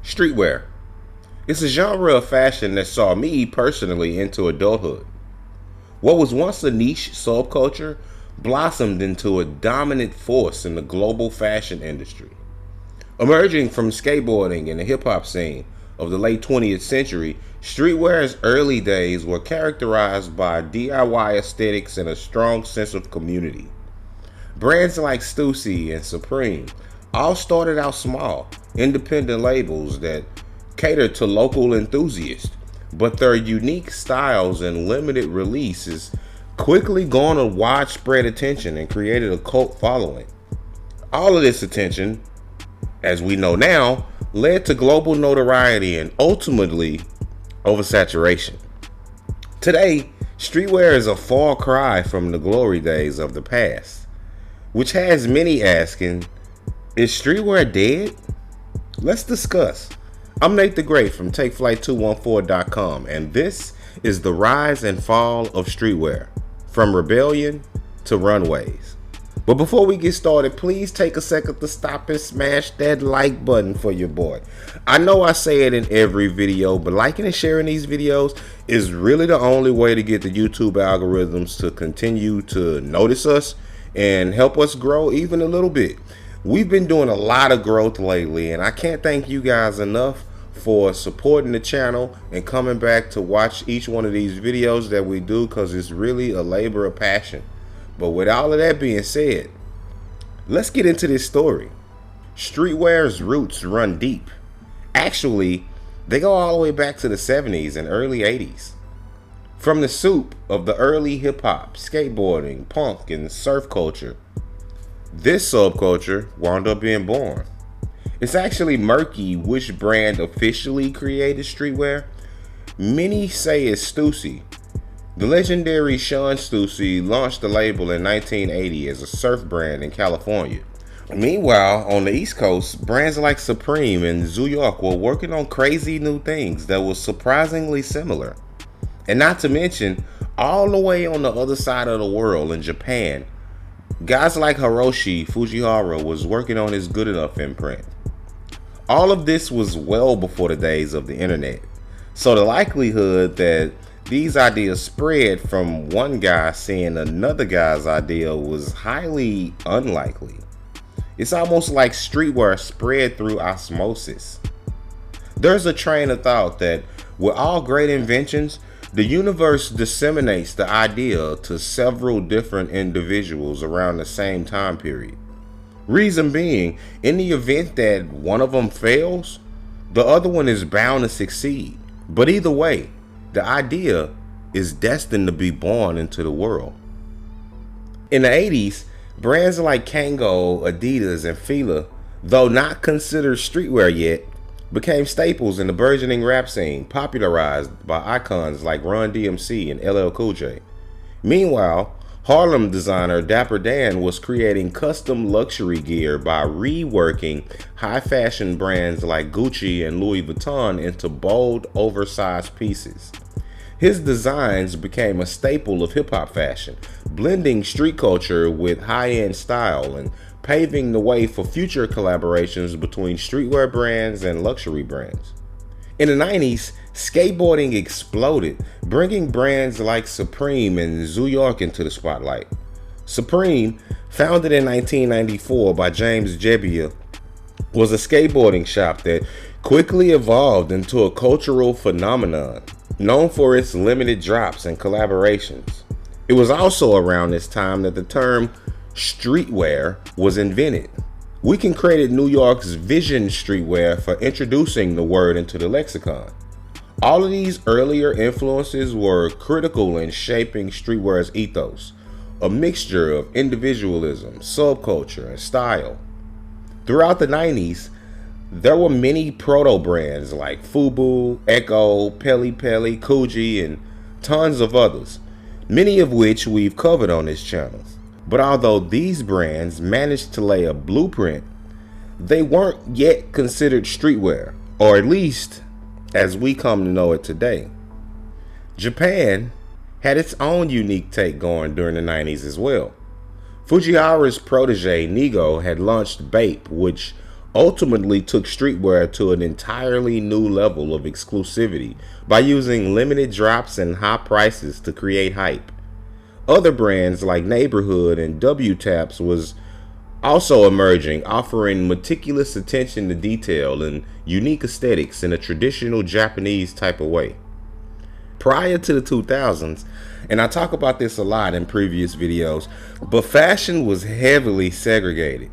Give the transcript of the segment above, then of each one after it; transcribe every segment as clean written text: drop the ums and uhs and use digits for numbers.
Streetwear. It's a genre of fashion that saw me personally into adulthood. What was once a niche subculture blossomed into a dominant force in the global fashion industry. Emerging from skateboarding and the hip hop scene of the late 20th century, streetwear's early days were characterized by DIY aesthetics and a strong sense of community. Brands like Stüssy and Supreme all started out small, independent labels that catered to local enthusiasts, but their unique styles and limited releases quickly garnered widespread attention and created a cult following. All of this attention, as we know now, led to global notoriety and ultimately oversaturation. Today, streetwear is a far cry from the glory days of the past, which has many asking, is streetwear dead? Let's discuss. I'm Nate the Great from TakeFlight214.com, and this is the rise and fall of streetwear, from rebellion to runways. But before we get started, please take a second to stop and smash that like button for your boy. I know I say it in every video, but liking and sharing these videos is really the only way to get the YouTube algorithms to continue to notice us and help us grow even a little bit. We've been doing a lot of growth lately, and I can't thank you guys enough for supporting the channel and coming back to watch each one of these videos that we do, because it's really a labor of passion. But with all of that being said, let's get into this story. Streetwear's roots run deep. Actually, they go all the way back to the 70s and early 80s. From the soup of the early hip-hop, skateboarding, punk, and surf culture, this subculture wound up being born. It's actually murky which brand officially created streetwear. Many say it's Stüssy. The legendary Sean Stüssy launched the label in 1980 as a surf brand in California. Meanwhile, on the East Coast, brands like Supreme and New York were working on crazy new things that were surprisingly similar. And not to mention, all the way on the other side of the world in Japan, guys like Hiroshi Fujihara was working on his Good Enough imprint. All of this was well before the days of the internet, so the likelihood that these ideas spread from one guy seeing another guy's idea was highly unlikely. It's almost like streetwear spread through osmosis. There's a train of thought that with all great inventions, the universe disseminates the idea to several different individuals around the same time period. Reason being, in the event that one of them fails, the other one is bound to succeed. But either way, the idea is destined to be born into the world. In the 80s, brands like Kango, Adidas, and Fila, though not considered streetwear yet, became staples in the burgeoning rap scene, popularized by icons like Run DMC and LL Cool J. Meanwhile, Harlem designer Dapper Dan was creating custom luxury gear by reworking high fashion brands like Gucci and Louis Vuitton into bold, oversized pieces. His designs became a staple of hip hop fashion, blending street culture with high-end style and paving the way for future collaborations between streetwear brands and luxury brands. In the 90s, skateboarding exploded, bringing brands like Supreme and New York into the spotlight. Supreme, founded in 1994 by James Jebbia, was a skateboarding shop that quickly evolved into a cultural phenomenon, known for its limited drops and collaborations. It was also around this time that the term streetwear was invented. Weekend credited New York's Vision Streetwear for introducing the word into the lexicon. All of these earlier influences were critical in shaping streetwear's ethos, a mixture of individualism, subculture, and style. Throughout the 90s, there were many proto-brands like Fubu, Echo, Peli Peli, Kuji, and tons of others, many of which we've covered on this channel. But although these brands managed to lay a blueprint, they weren't yet considered streetwear, or at least as we come to know it today. Japan had its own unique take going during the 90s as well. Fujihara's protege Nigo had launched Bape, which ultimately took streetwear to an entirely new level of exclusivity by using limited drops and high prices to create hype. Other brands like Neighborhood and W Taps was also emerging, offering meticulous attention to detail and unique aesthetics in a traditional Japanese type of way. Prior to the 2000s, and I talk about this a lot in previous videos, but fashion was heavily segregated.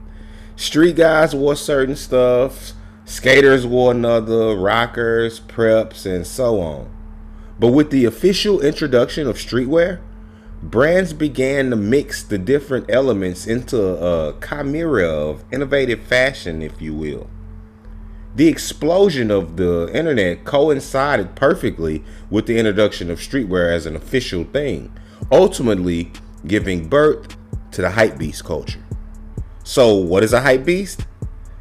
Street guys wore certain stuff, skaters wore another, rockers, preps, and so on. But with the official introduction of streetwear, brands began to mix the different elements into a chimera of innovative fashion, if you will. The explosion of the internet coincided perfectly with the introduction of streetwear as an official thing, ultimately giving birth to the hypebeast culture. So, what is a hypebeast?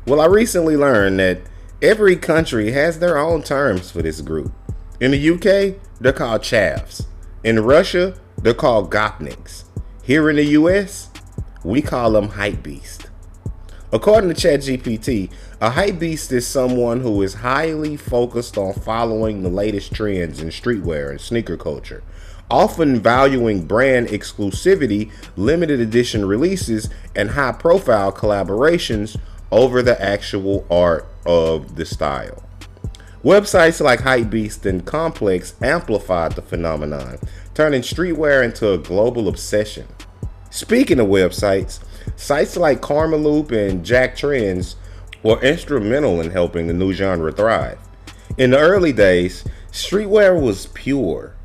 Well, I recently learned that every country has their own terms for this group. In the UK, they're called chavs. In Russia, they're called gopniks. Here in the US, we call them hypebeast. According to ChatGPT, a hypebeast is someone who is highly focused on following the latest trends in streetwear and sneaker culture, often valuing brand exclusivity, limited edition releases, and high-profile collaborations over the actual art of the style. Websites like Hypebeast and Complex amplified the phenomenon, turning streetwear into a global obsession. Speaking of websites, sites like Karmaloop and Jack Trends were instrumental in helping the new genre thrive. In the early days, streetwear was pure.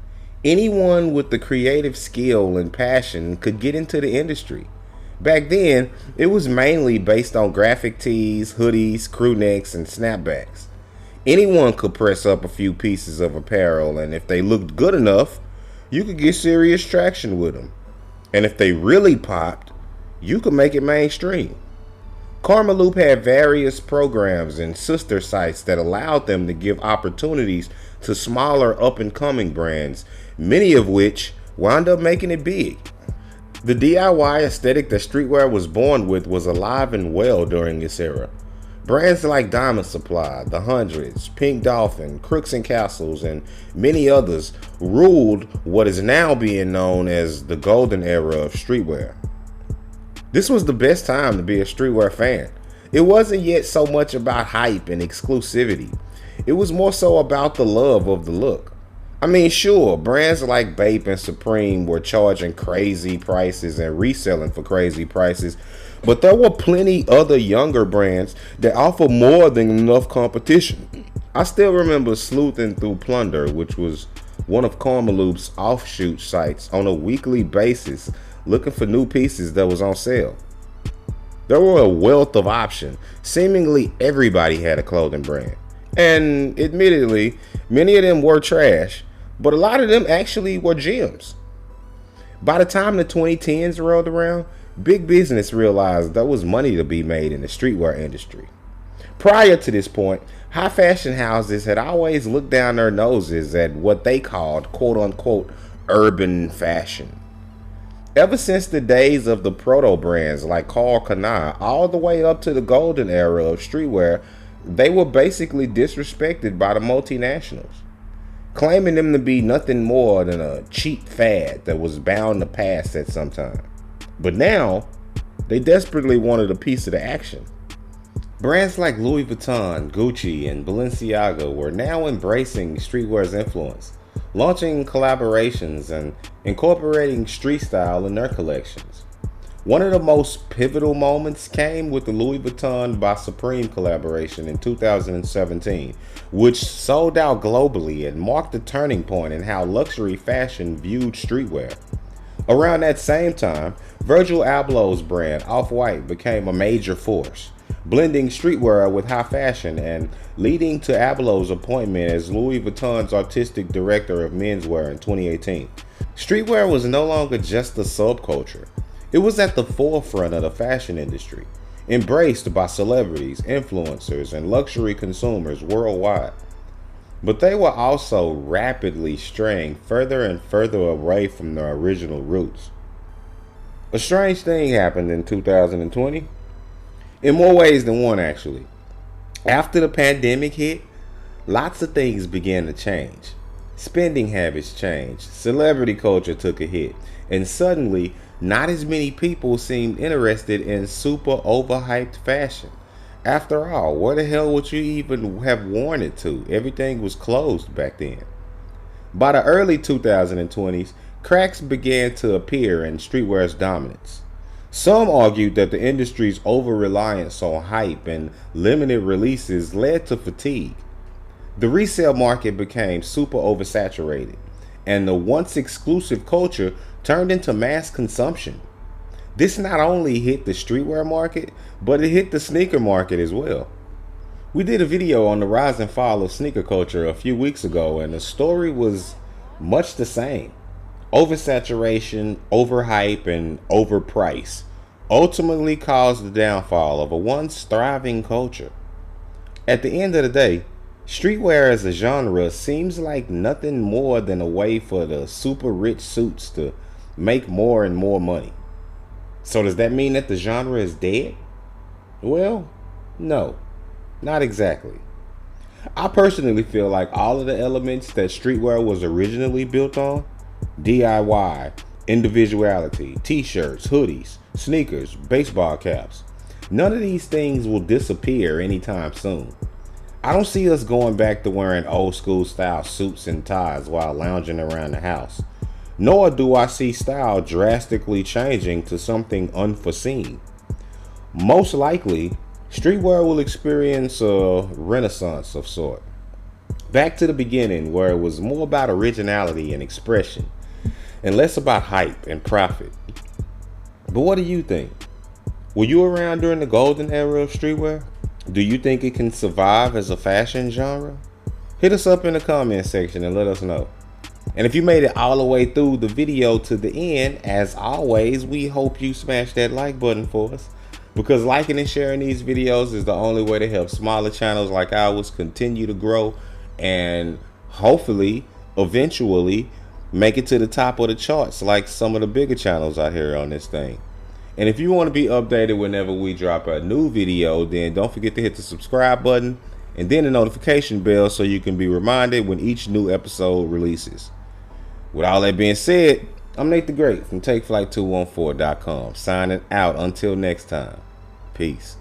Anyone with the creative skill and passion could get into the industry. Back then, it was mainly based on graphic tees, hoodies, crew necks, and snapbacks. Anyone could press up a few pieces of apparel, and if they looked good enough, you could get serious traction with them. And if they really popped, you could make it mainstream. Karmaloop had various programs and sister sites that allowed them to give opportunities to smaller up-and-coming brands, many of which wound up making it big. The DIY aesthetic that streetwear was born with was alive and well during this era. Brands like Diamond Supply, The Hundreds, Pink Dolphin, Crooks and Castles, and many others ruled what is now being known as the golden era of streetwear. This was the best time to be a streetwear fan. It wasn't yet so much about hype and exclusivity. It was more so about the love of the look. I mean, sure, brands like Bape and Supreme were charging crazy prices and reselling for crazy prices, but there were plenty other younger brands that offer more than enough competition. I still remember sleuthing through Plunder, which was one of Karmaloop's offshoot sites, on a weekly basis, looking for new pieces that was on sale. There were a wealth of options. Seemingly everybody had a clothing brand. And admittedly, many of them were trash, but a lot of them actually were gems. By the time the 2010s rolled around, big business realized there was money to be made in the streetwear industry. Prior to this point, high fashion houses had always looked down their noses at what they called quote-unquote urban fashion. Ever since the days of the proto brands like Karl Kani, all the way up to the golden era of streetwear, they were basically disrespected by the multinationals, claiming them to be nothing more than a cheap fad that was bound to pass at some time. But now, they desperately wanted a piece of the action. Brands like Louis Vuitton, Gucci, and Balenciaga were now embracing streetwear's influence, launching collaborations and incorporating street style in their collections. One of the most pivotal moments came with the Louis Vuitton by Supreme collaboration in 2017, which sold out globally and marked a turning point in how luxury fashion viewed streetwear. Around that same time, Virgil Abloh's brand Off-White became a major force, blending streetwear with high fashion and leading to Abloh's appointment as Louis Vuitton's artistic director of menswear in 2018. Streetwear was no longer just a subculture. It was at the forefront of the fashion industry, embraced by celebrities, influencers, and luxury consumers worldwide. But they were also rapidly straying further and further away from their original roots. A strange thing happened in 2020. In more ways than one, actually. After the pandemic hit, lots of things began to change. Spending habits changed, celebrity culture took a hit, and suddenly, not as many people seemed interested in super overhyped fashion. After all, where the hell would you even have worn it to? Everything was closed back then. By the early 2020s, cracks began to appear in streetwear's dominance. Some argued that the industry's over reliance on hype and limited releases led to fatigue. The resale market became super oversaturated, and the once exclusive culture turned into mass consumption. This not only hit the streetwear market, but it hit the sneaker market as well. We did a video on the rise and fall of sneaker culture a few weeks ago, and the story was much the same. Oversaturation, overhype, and overprice ultimately caused the downfall of a once thriving culture. At the end of the day, streetwear as a genre seems like nothing more than a way for the super rich suits to make more and more money. So does that mean that the genre is dead? Well, no, not exactly. I personally feel like all of the elements that streetwear was originally built on, DIY, individuality, t-shirts, hoodies, sneakers, baseball caps, none of these things will disappear anytime soon. I don't see us going back to wearing old school style suits and ties while lounging around the house. Nor do I see style drastically changing to something unforeseen. Most likely, streetwear will experience a renaissance of sort. Back to the beginning, where it was more about originality and expression, and less about hype and profit. But what do you think? Were you around during the golden era of streetwear? Do you think it can survive as a fashion genre? Hit us up in the comment section and let us know. And if you made it all the way through the video to the end, as always, we hope you smash that like button for us, because liking and sharing these videos is the only way to help smaller channels like ours continue to grow and hopefully eventually make it to the top of the charts like some of the bigger channels out here on this thing. And if you want to be updated whenever we drop a new video, then don't forget to hit the subscribe button and then the notification bell so you can be reminded when each new episode releases. With all that being said, I'm Nate the Great from TakeFlight214.com, signing out until next time. Peace.